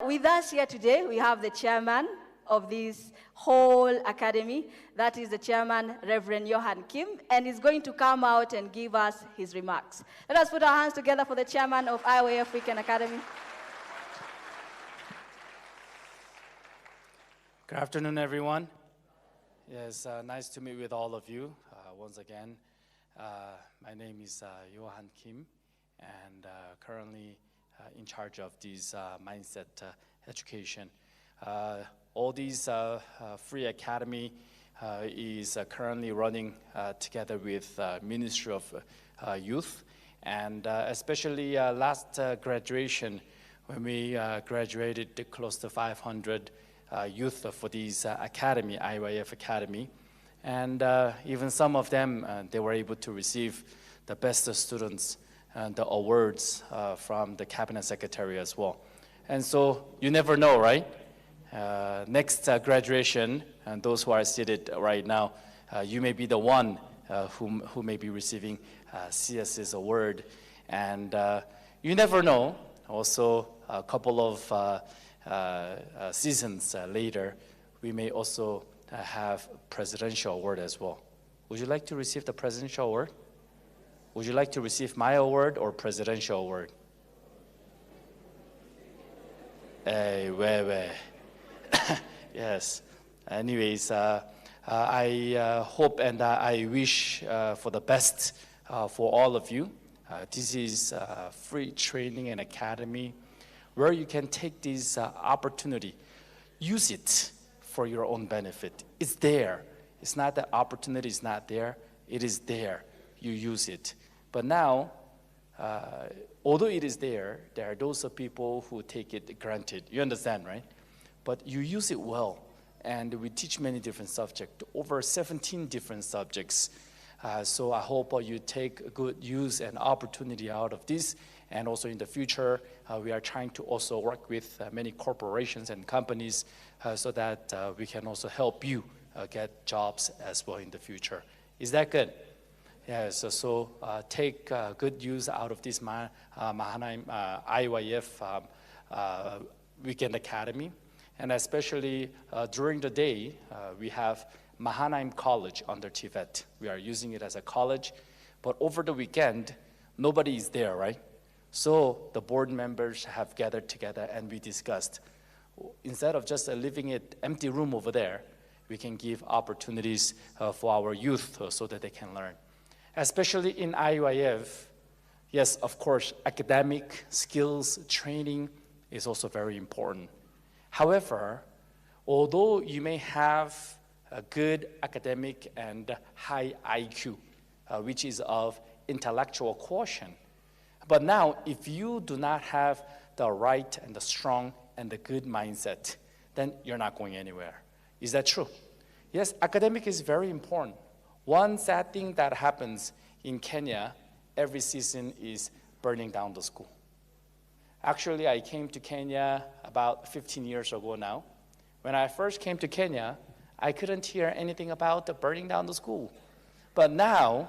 With us here today, we have the chairman of this whole academy. That is the chairman, Reverend Yohan Kim, and he's going to come out and give us his remarks. Let us put our hands together for the chairman of IYF Academy. Good afternoon, everyone. Yes, nice to meet with all of you once again. My name is Yohan Kim, and currently in charge of this mindset education. All these free academy is currently running together with Ministry of Youth, and especially last graduation, when we graduated close to 500 youth for this academy, IYF Academy, and even some of them, they were able to receive the best students and the awards from the cabinet secretary as well. And so you never know, right? Next graduation, and those who are seated right now, you may be the one who may be receiving CS's award. And you never know, also a couple of seasons later, we may also have presidential award as well. Would you like to receive the presidential award? Would you like to receive my award or presidential award? Hey, yes. Anyways, I hope and I wish for the best for all of you. This is free training and academy where you can take this opportunity, use it for your own benefit. It's there. It's not that opportunity is not there. It is there. You use it. But now, although it is there are those of people who take it granted. You understand, right? But you use it well. And we teach many different subjects, over 17 different subjects. So I hope you take good use and opportunity out of this. And also in the future, we are trying to also work with many corporations and companies so that we can also help you get jobs as well in the future. Is that good? Yes, so take good use out of this Mahanaim IYF Weekend Academy. And especially during the day, we have Mahanaim College under TVET. We are using it as a college. But over the weekend, nobody is there, right? So the board members have gathered together and we discussed, instead of just leaving it empty room over there, we can give opportunities for our youth so that they can learn. Especially in IYF, yes, of course, academic skills training is also very important. However, although you may have a good academic and high IQ, which is of intellectual quotient, but now if you do not have the right and the strong and the good mindset, then you're not going anywhere. Is that true? Yes, academic is very important. One sad thing that happens in Kenya every season is burning down the school. Actually, I came to Kenya about 15 years ago now. When I first came to Kenya, I couldn't hear anything about the burning down the school. But now,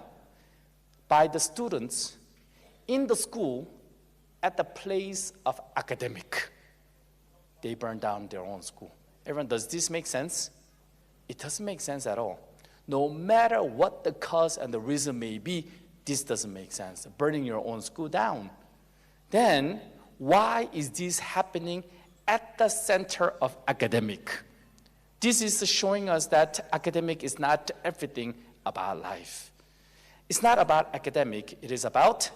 by the students in the school, at the place of academic, they burn down their own school. Everyone, does this make sense? It doesn't make sense at all. No matter what the cause and the reason may be, this doesn't make sense, burning your own school down. Then, why is this happening at the center of academic? This is showing us that academic is not everything about life. It's not about academic, it is about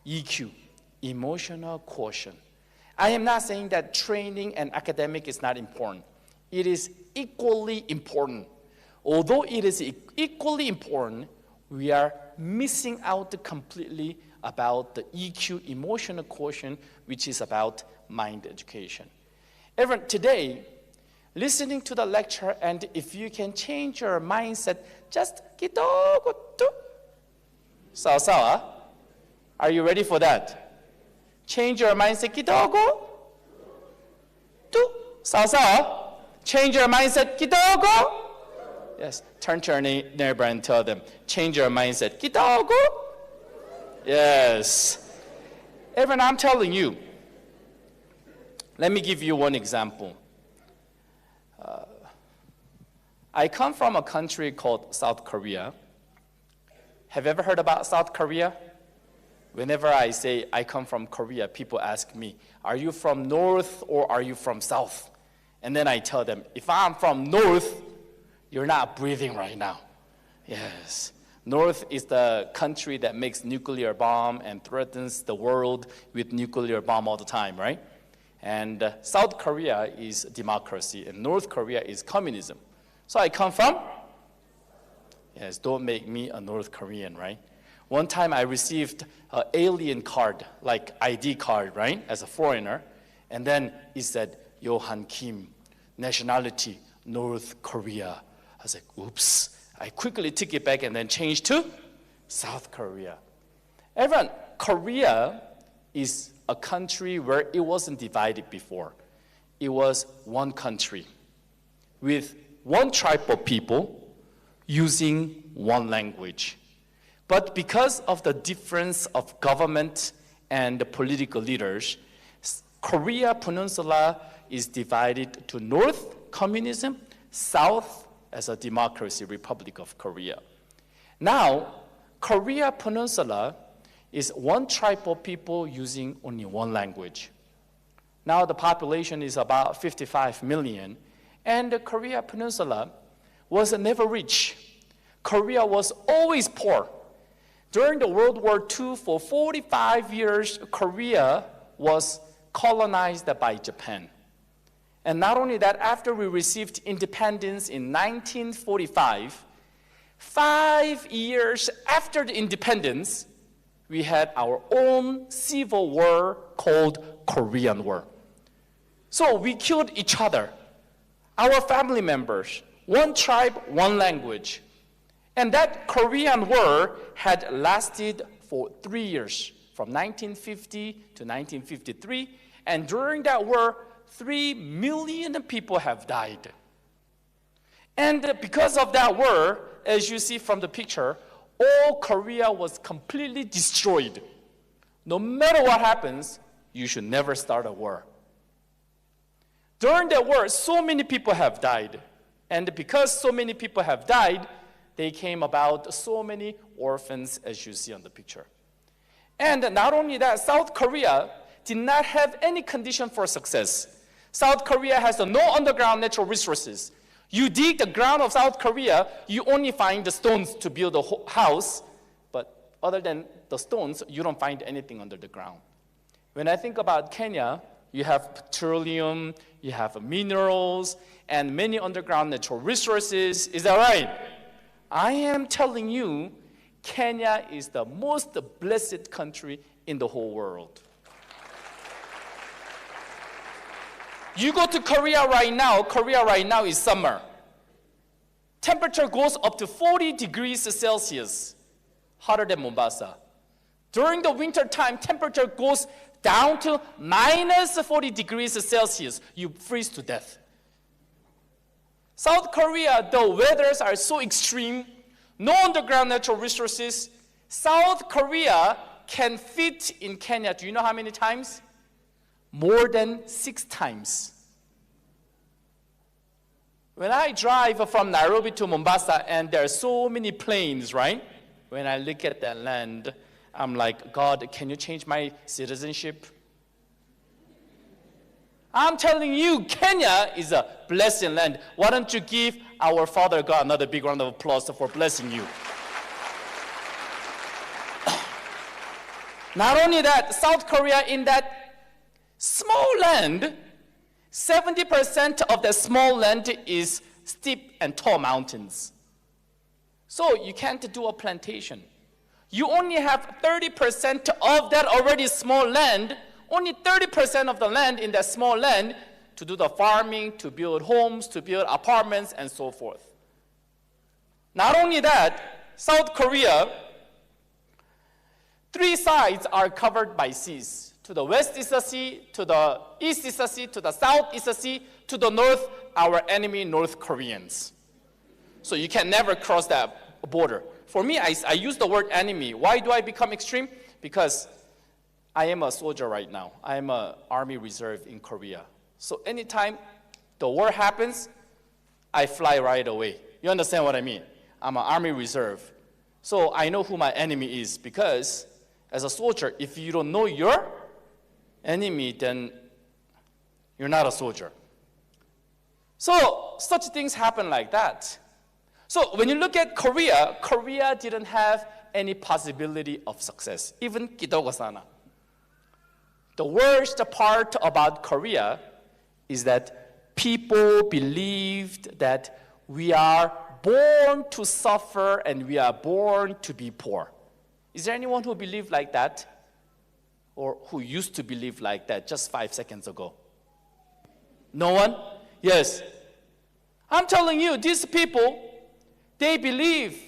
EQ, emotional quotient. I am not saying that training and academic is not important. It is equally important. Although it is equally important, we are missing out completely about the EQ, emotional quotient, which is about mind education. Everyone, today, listening to the lecture, and if you can change your mindset, just kidogo tu. Sawa. Are you ready for that? Change your mindset, kidogo tu. Sawa. Change your mindset, kidogo. Yes, turn to your neighbor and tell them, change your mindset. Kidogo. Yes. Everyone, I'm telling you, Let me give you one example. I come from a country called South Korea. Have you ever heard about South Korea? Whenever I say I come from Korea, people ask me, are you from North or are you from South? And then I tell them, if I'm from North, you're not breathing right now. Yes. North is the country that makes nuclear bomb and threatens the world with nuclear bomb all the time, right? And South Korea is democracy, and North Korea is communism. So I come from? Yes, don't make me a North Korean, right? One time I received an alien card, like ID card, right, as a foreigner, and then it said, Yohan Kim, nationality, North Korea. I was like, oops. I quickly took it back and then changed to South Korea. Everyone, Korea is a country where it wasn't divided before. It was one country with one tribe of people using one language. But because of the difference of government and the political leaders, Korea Peninsula is divided to North, communism, South, as a democracy, Republic of Korea. Now, Korea Peninsula is one tribe of people using only one language. Now the population is about 55 million, and the Korea Peninsula was never rich. Korea was always poor. During the World War II, for 45 years, Korea was colonized by Japan. And not only that, after we received independence in 1945, 5 years after the independence, we had our own civil war called Korean War. So we killed each other, our family members, one tribe, one language. And that Korean War had lasted for 3 years, from 1950 to 1953. And during that war, 3 million people have died. And because of that war, as you see from the picture, all Korea was completely destroyed. No matter what happens, you should never start a war. During that war, so many people have died. And because so many people have died, they came about so many orphans, as you see on the picture. And not only that, South Korea did not have any condition for success. South Korea has no underground natural resources. You dig the ground of South Korea, you only find the stones to build a house, but other than the stones, you don't find anything under the ground. When I think about Kenya, you have petroleum, you have minerals, and many underground natural resources. Is that right? I am telling you, Kenya is the most blessed country in the whole world. You go to Korea right now is summer. Temperature goes up to 40 degrees Celsius, hotter than Mombasa. During the winter time, temperature goes down to minus 40 degrees Celsius. You freeze to death. South Korea, the weathers are so extreme, no underground natural resources. South Korea can fit in Kenya, do you know how many times? More than 6 times. When I drive from Nairobi to Mombasa and there are so many planes, right? When I look at that land, I'm like, God, can you change my citizenship? I'm telling you, Kenya is a blessed land. Why don't you give our Father God another big round of applause for blessing you? Not only that, South Korea in that small land, 70% of that small land is steep and tall mountains. So you can't do a plantation. You only have 30% of that already small land, only 30% of the land in that small land to do the farming, to build homes, to build apartments, and so forth. Not only that, South Korea, 3 sides are covered by seas. To the west is a sea, to the east is a sea, to the south is a sea, to the north, our enemy, North Koreans. So you can never cross that border. For me, I use the word enemy. Why do I become extreme? Because I am a soldier right now. I am an Army Reserve in Korea. So anytime the war happens, I fly right away. You understand what I mean? I'm an Army Reserve. So I know who my enemy is because as a soldier, if you don't know your enemy, then you're not a soldier. So such things happen like that. So when you look at Korea, Korea didn't have any possibility of success, even Kidogo-sana. The worst part about Korea is that people believed that we are born to suffer and we are born to be poor. Is there anyone who believed like that? Or who used to believe like that just 5 seconds ago? No one? Yes. I'm telling you, these people, they believe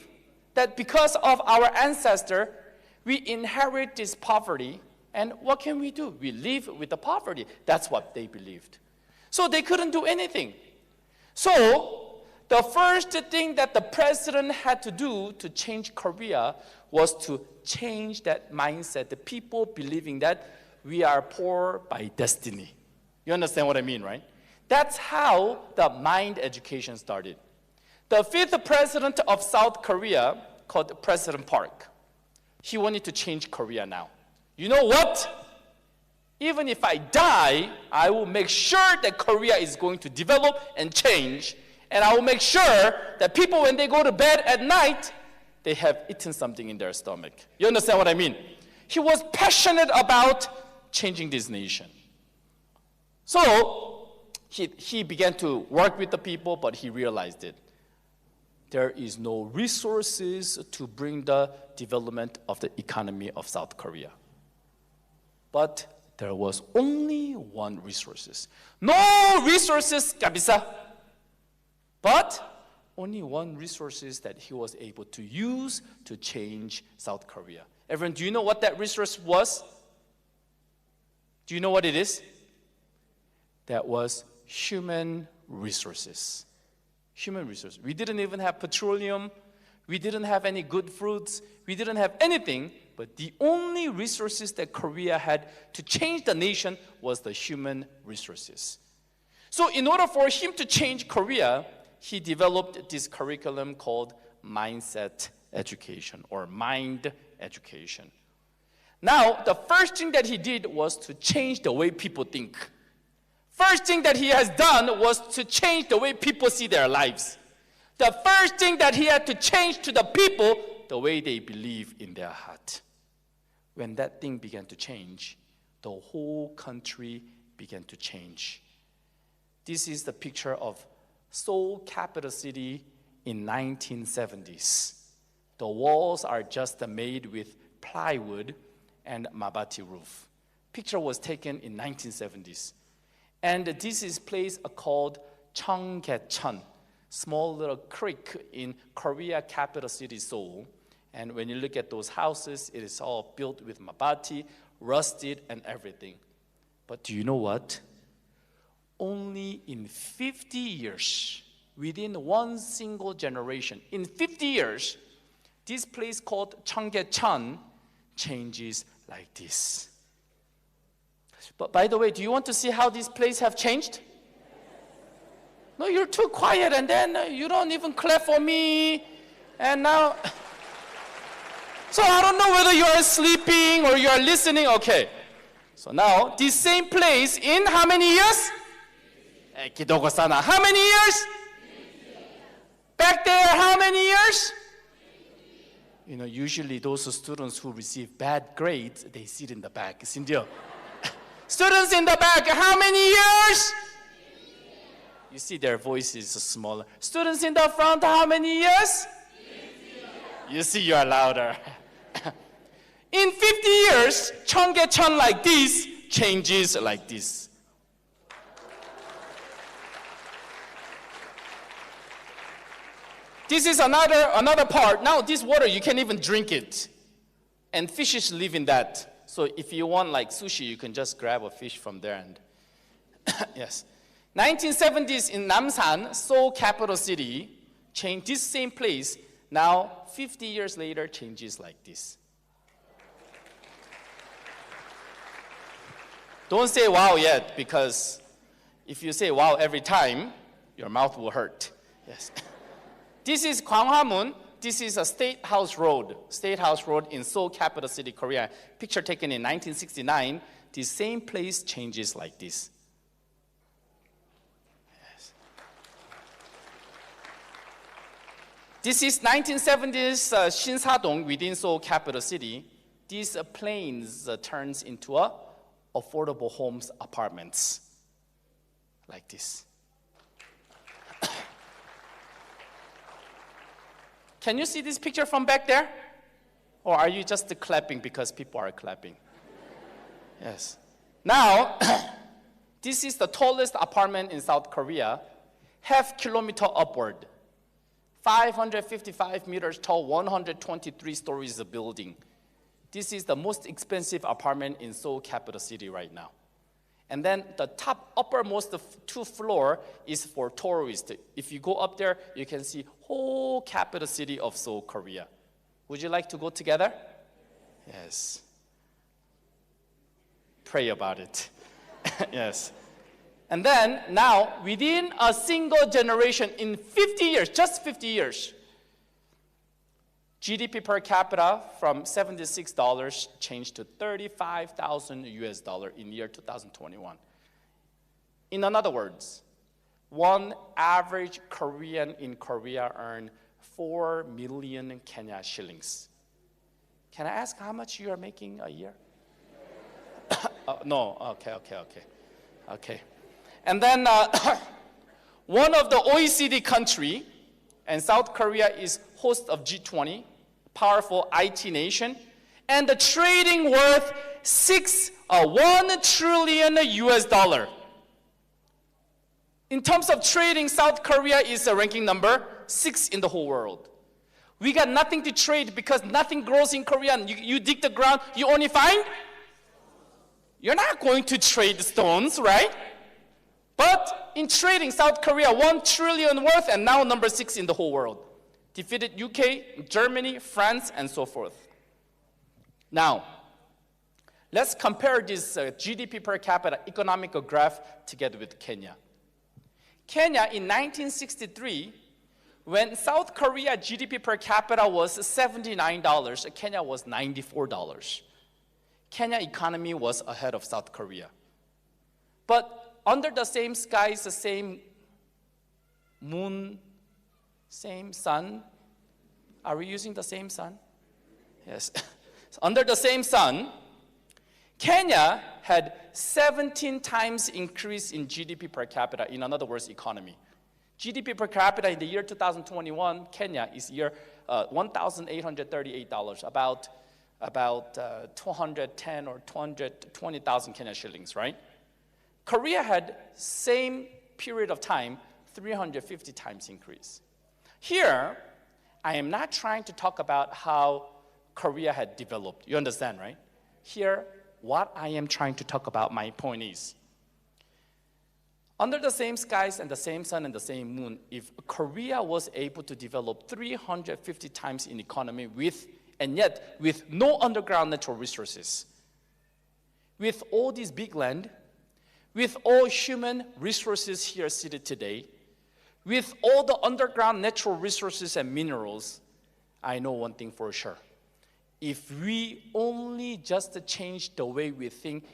that because of our ancestor, we inherit this poverty, and what can we do? We live with the poverty. That's what they believed. So they couldn't do anything. So the first thing that the president had to do to change Korea was to change that mindset, the people believing that we are poor by destiny. You understand what I mean, right? That's how the mind education started. The fifth president of South Korea, called President Park, he wanted to change Korea now. You know what? Even if I die, I will make sure that Korea is going to develop and change. And I will make sure that people, when they go to bed at night, they have eaten something in their stomach. You understand what I mean? He was passionate about changing this nation. So he began to work with the people, but he realized it. There is no resources to bring the development of the economy of South Korea. But there was only one resources. No resources, kabisa. But only one resources that he was able to use to change South Korea. Everyone, do you know what that resource was? Do you know what it is? That was human resources. Human resources. We didn't even have petroleum. We didn't have any good fruits. We didn't have anything. But the only resources that Korea had to change the nation was the human resources. So in order for him to change Korea, he developed this curriculum called mindset education or mind education. Now, the first thing that he did was to change the way people think. First thing that he has done was to change the way people see their lives. The first thing that he had to change to the people, the way they believe in their heart. When that thing began to change, the whole country began to change. This is the picture of Seoul, capital city, in 1970s. The walls are just made with plywood and mabati roof. Picture was taken in 1970s. And this is place called Cheonggyecheon, small little creek in Korea capital city Seoul. And when you look at those houses, it is all built with mabati, rusted and everything. But do you know what? Only in 50 years, within one single generation, in 50 years, this place called Cheonggyecheon changes like this. But by the way, do you want to see how this place have changed? No, you're too quiet, and then you don't even clap for me. And now, so I don't know whether you are sleeping or you are listening. Okay. So now, this same place in how many years? Kidogo-sana, how many years? Back there, how many years? You know, usually those students who receive bad grades, they sit in the back. Students in the back, how many years? You see their voices are smaller. Students in the front, how many years? You see you are louder. In 50 years, Cheonggyecheon like this changes like this. This is another part. Now this water, you can't even drink it. And fishes live in that. So if you want like sushi, you can just grab a fish from there. And yes. 1970s in Namsan, Seoul capital city, changed this same place. Now 50 years later, changes like this. Don't say wow yet, because if you say wow every time, your mouth will hurt. Yes. This is Gwanghwamun. This is a State House Road in Seoul, capital city, Korea. Picture taken in 1969. The same place changes like this. Yes. This is 1970s Shinsadong within Seoul, capital city. These planes turns into affordable homes, apartments, like this. Can you see this picture from back there? Or are you just clapping because people are clapping? Yes. Now, this is the tallest apartment in South Korea, half kilometer upward, 555 meters tall, 123 stories of building. This is the most expensive apartment in Seoul, capital city right now. And then the uppermost 2 floor is for tourists. If you go up there, you can see whole capital city of Seoul, Korea. Would you like to go together? Yes. Pray about it. Yes. And then now, within a single generation, in 50 years, just 50 years, GDP per capita from $76 changed to $35,000 in year 2021. In other words, one average Korean in Korea earned 4 million Kenya shillings. Can I ask how much you are making a year? No, okay. And then one of the OECD country, and South Korea is host of G20, powerful IT nation, and the trading worth $1 trillion US. In terms of trading, South Korea is ranking number 6 in the whole world. We got nothing to trade because nothing grows in Korea. You dig the ground, you only find? You're not going to trade stones, right? But in trading, South Korea, $1 trillion worth, and now number 6 in the whole world. Defeated UK, Germany, France, and so forth. Now, let's compare this GDP per capita economic graph together with Kenya. Kenya in 1963, when South Korea GDP per capita was $79, Kenya was $94. Kenya economy was ahead of South Korea. But under the same skies, the same moon, same sun. Are we using the same sun? Yes. Under the same sun, Kenya had 17 times increase in GDP per capita, in other words, economy. GDP per capita in the year 2021, Kenya is $1,838, about 210 or 220,000 Kenya shillings, right? Korea had same period of time, 350 times increase. Here, I am not trying to talk about how Korea had developed. You understand, right? Here, what I am trying to talk about, my point is, under the same skies and the same sun and the same moon, if Korea was able to develop 350 times in economy and yet with no underground natural resources, with all this big land, with all human resources here seated today, with all the underground natural resources and minerals, I know one thing for sure. If we only just change the way we think,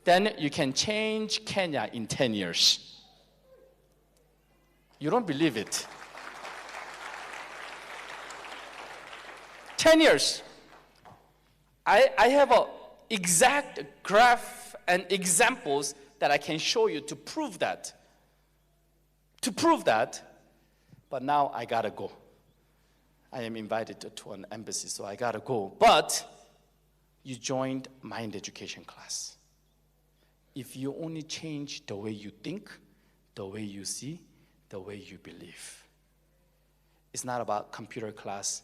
then you can change Kenya in 10 years. You don't believe it. 10 years. I have an exact graph and examples that I can show you to prove that. But now I gotta go. I am invited to an embassy, so I gotta go. But you joined Mind Education class. If you only change the way you think, the way you see, the way you believe. It's not about computer class,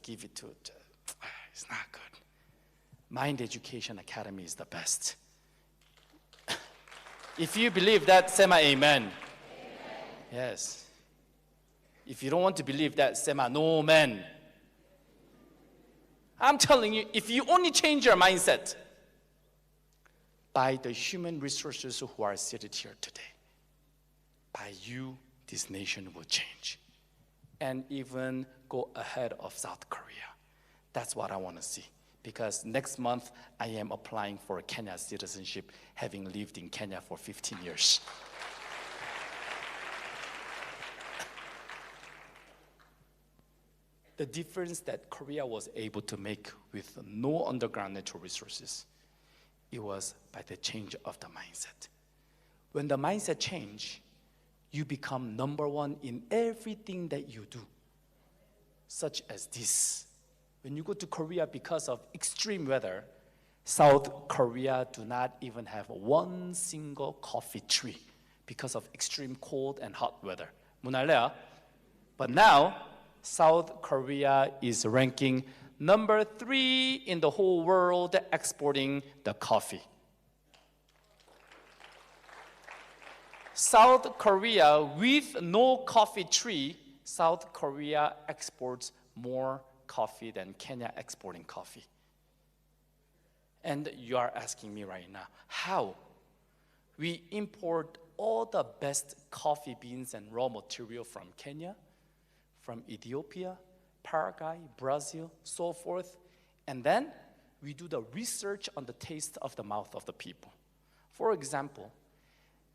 give it to it. It's not good. Mind Education Academy is the best. If you believe that, say my amen. Amen. Yes. If you don't want to believe that, say my no man. I'm telling you, if you only change your mindset by the human resources who are seated here today, by you, this nation will change and even go ahead of South Korea. That's what I want to see. Because next month, I am applying for Kenya citizenship, having lived in Kenya for 15 years. The difference that Korea was able to make with no underground natural resources, it was by the change of the mindset. When the mindset change, you become number one in everything that you do, such as this. When you go to Korea because of extreme weather, South Korea do not even have one single coffee tree because of extreme cold and hot weather. 문할래요? But now, South Korea is ranking number 3 in the whole world exporting the coffee. South Korea, with no coffee tree, South Korea exports more coffee than Kenya exporting coffee. And you are asking me right now, how? We import all the best coffee beans and raw material from Kenya, from Ethiopia, Paraguay, Brazil, so forth, and then we do the research on the taste of the mouth of the people. For example,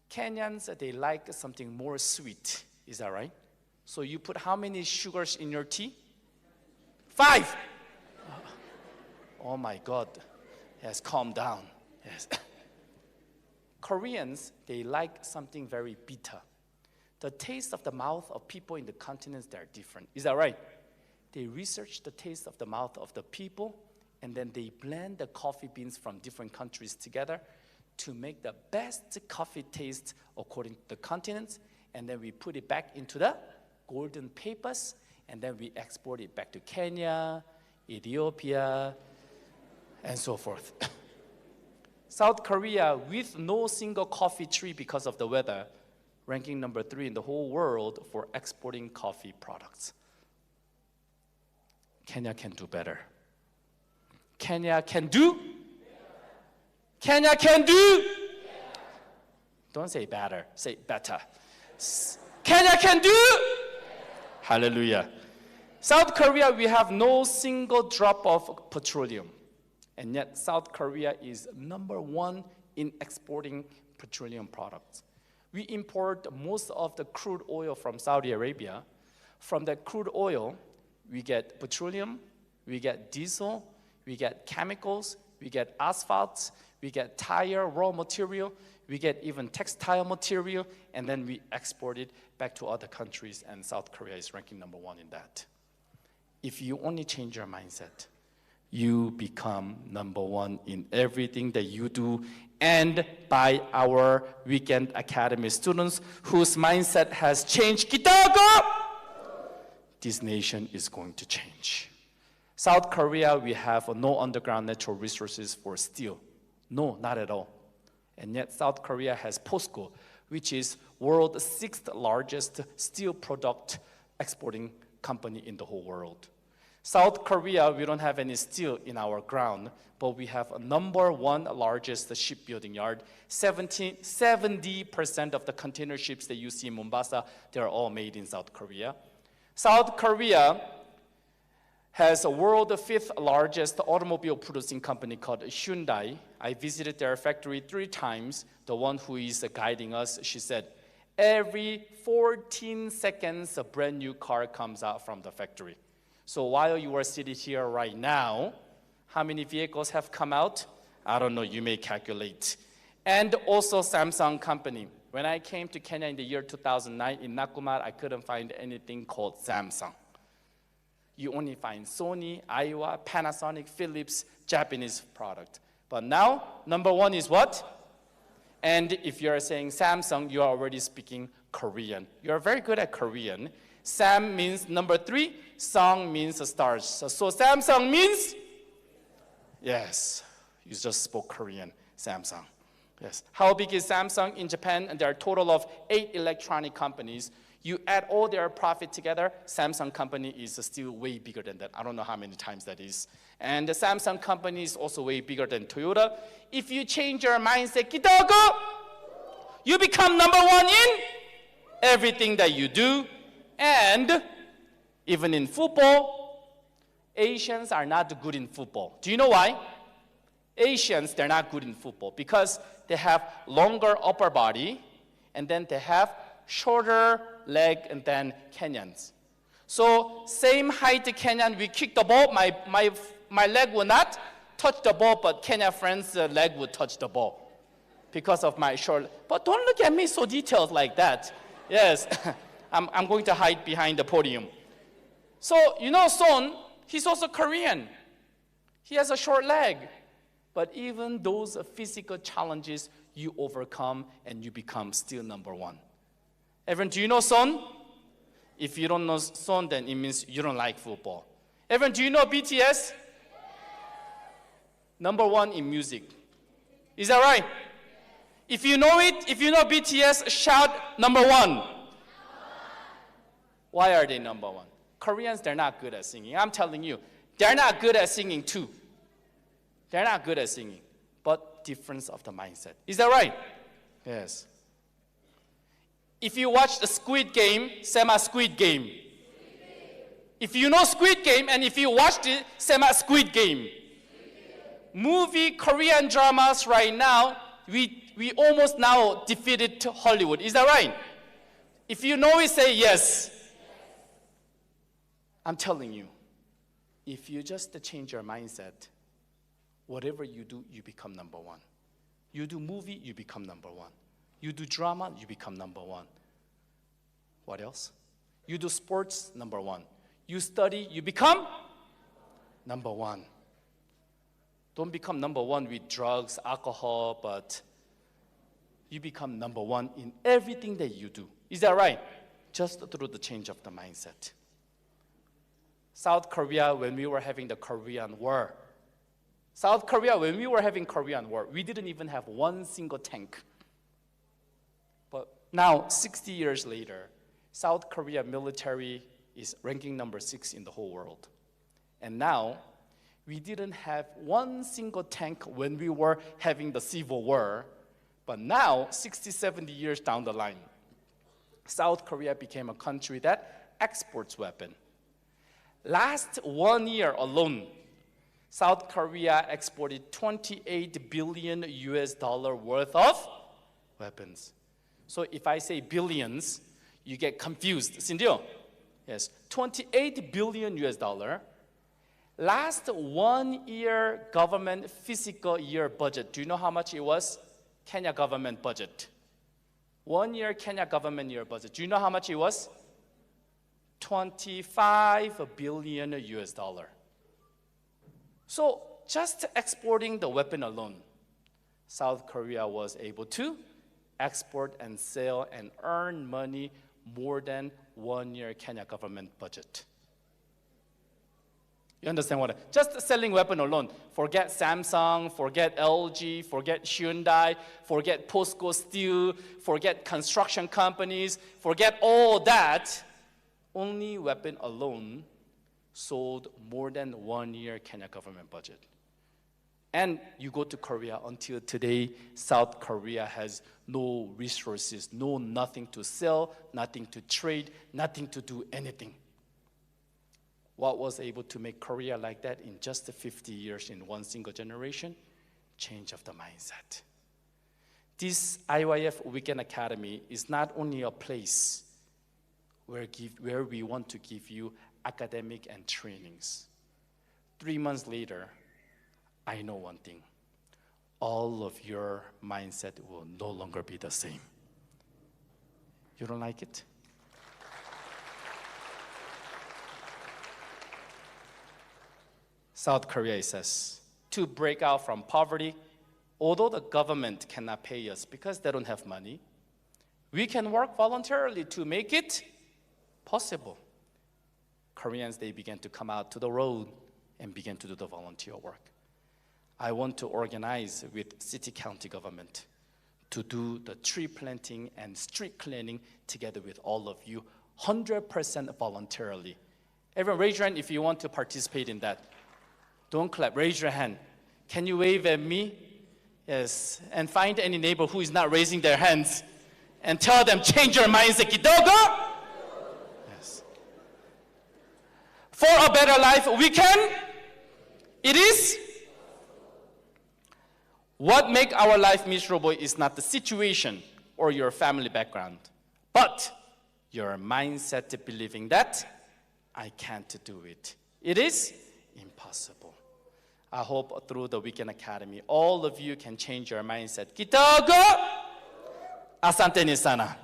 Kenyans, they like something more sweet, is that right? So you put how many sugars in your tea? 5. Oh my God. Yes, calm down. Yes. Koreans, they like something very bitter. The taste of the mouth of people in the continents, they're different. Is that right? They research the taste of the mouth of the people, and then they blend the coffee beans from different countries together to make the best coffee taste according to the continents, and then we put it back into the golden papers, and then we export it back to Kenya, Ethiopia, and so forth. South Korea, with no single coffee tree because of the weather, ranking number 3 in the whole world for exporting coffee products. Kenya can do better. Kenya can do? Kenya can do? Don't say better, say better. Kenya can do? Hallelujah. South Korea, we have no single drop of petroleum. And yet South Korea is number 1 in exporting petroleum products. We import most of the crude oil from Saudi Arabia. From that crude oil, we get petroleum, we get diesel, we get chemicals, we get asphalt, we get tire raw material, we get even textile material, and then we export it back to other countries, and South Korea is ranking number 1 in that. If you only change your mindset, you become number 1 in everything that you do, and by our Weekend Academy students whose mindset has changed, this nation is going to change. South Korea, we have no underground natural resources for steel. No, not at all. And yet South Korea has POSCO, which is world's 6th largest steel product exporting company in the whole world. South Korea, we don't have any steel in our ground, but we have a number 1 largest shipbuilding yard. 70% of the container ships that you see in Mombasa, they're all made in South Korea. South Korea has a world 5th largest automobile producing company called Hyundai. I visited their factory 3 times. The one who is guiding us, she said, every 14 seconds, a brand new car comes out from the factory. So while you are sitting here right now, how many vehicles have come out? I don't know, you may calculate. And also Samsung company. When I came to Kenya in the year 2009, in Nakumar, I couldn't find anything called Samsung. You only find Sony, IYF, Panasonic, Philips, Japanese product. But now, number 1 is what? And if you're saying Samsung, you're already speaking Korean. You're very good at Korean. Sam means number 3, Song means stars. So Samsung means? Yes, you just spoke Korean, Samsung. Yes. How big is Samsung in Japan? And there are a total of 8 electronic companies. You add all their profit together, Samsung company is still way bigger than that. I don't know how many times that is. And the Samsung company is also way bigger than Toyota. If you change your mindset, 기도하고, you become number one in everything that you do. And even in football, Asians are not good in football. Do you know why? Asians, they're not good in football because they have longer upper body, and then they have shorter leg, and then Kenyans. So same height Kenyan, we kick the ball, my leg will not touch the ball, but Kenya friend's leg would touch the ball because of my short. But don't look at me so detailed like that. Yes, I'm going to hide behind the podium. So you know Son, he's also Korean. He has a short leg. But even those physical challenges you overcome and you become still number one. Everyone, do you know Son? If you don't know Son, then it means you don't like football. Everyone, do you know BTS? Number one in music. Is that right? If you know it, if you know BTS, shout number one. Why are they number one? Koreans, they're not good at singing. I'm telling you, they're not good at singing too. They're not good at singing, but difference of the mindset. Is that right? Yes. If you watch the Squid Game, Squid Game. If you know Squid Game and if you watched it, Squid Game. Movie, Korean dramas right now, we almost now defeated Hollywood. Is that right? If you know it, say yes. I'm telling you, if you just change your mindset, whatever you do, you become number one. You do movie, you become number one. You do drama, you become number one. What else? You do sports, number one. You study, you become number one. Don't become number one with drugs, alcohol, but you become number one in everything that you do. Is that right? Just through the change of the mindset. South Korea, when we were having the Korean War, South Korea, when we were having Korean War, we didn't even have one single tank. But now, 60 years later, South Korea military is ranking number 6 in the whole world. And now, we didn't have one single tank when we were having the Civil War. But now, 60, 70 years down the line, South Korea became a country that exports weapons. Last 1 year alone, South Korea exported 28 billion US dollar worth of weapons. So if I say billions, you get confused. Sindio? Yes, 28 billion US dollar. Last 1 year government fiscal year budget, do you know how much it was? Kenya government budget. 1 year Kenya government year budget. Do you know how much it was? 25 billion US dollar. So just exporting the weapon alone, South Korea was able to export and sell and earn money more than 1 year Kenya government budget. You understand what? Just selling weapon alone. Forget Samsung, forget LG, forget Hyundai, forget POSCO Steel, forget construction companies, forget all that. Only weapon alone sold more than 1 year Kenya government budget. And you go to Korea, until today, South Korea has no resources, nothing to sell, nothing to trade, nothing to do anything. What was able to make Korea like that in just 50 years in one single generation? Change of the mindset. This IYF Weekend Academy is not only a place where we want to give you academic and trainings. 3 months later, I know one thing. All of your mindset will no longer be the same. You don't like it? South Korea says, to break out from poverty, although the government cannot pay us because they don't have money, we can work voluntarily to make it possible. Koreans, they began to come out to the road and begin to do the volunteer work. I want to organize with city county government to do the tree planting and street cleaning together with all of you, 100% voluntarily. Everyone, raise your hand if you want to participate in that. Don't clap, raise your hand. Can you wave at me? Yes, and find any neighbor who is not raising their hands and tell them, change your mindset, Kidogo. Yes. For a better life, we can. It is. What makes our life miserable is not the situation or your family background, but your mindset to believing that I can't do it. It is impossible. I hope through the Weekend Academy, all of you can change your mindset. Kitago! Asante ni sana.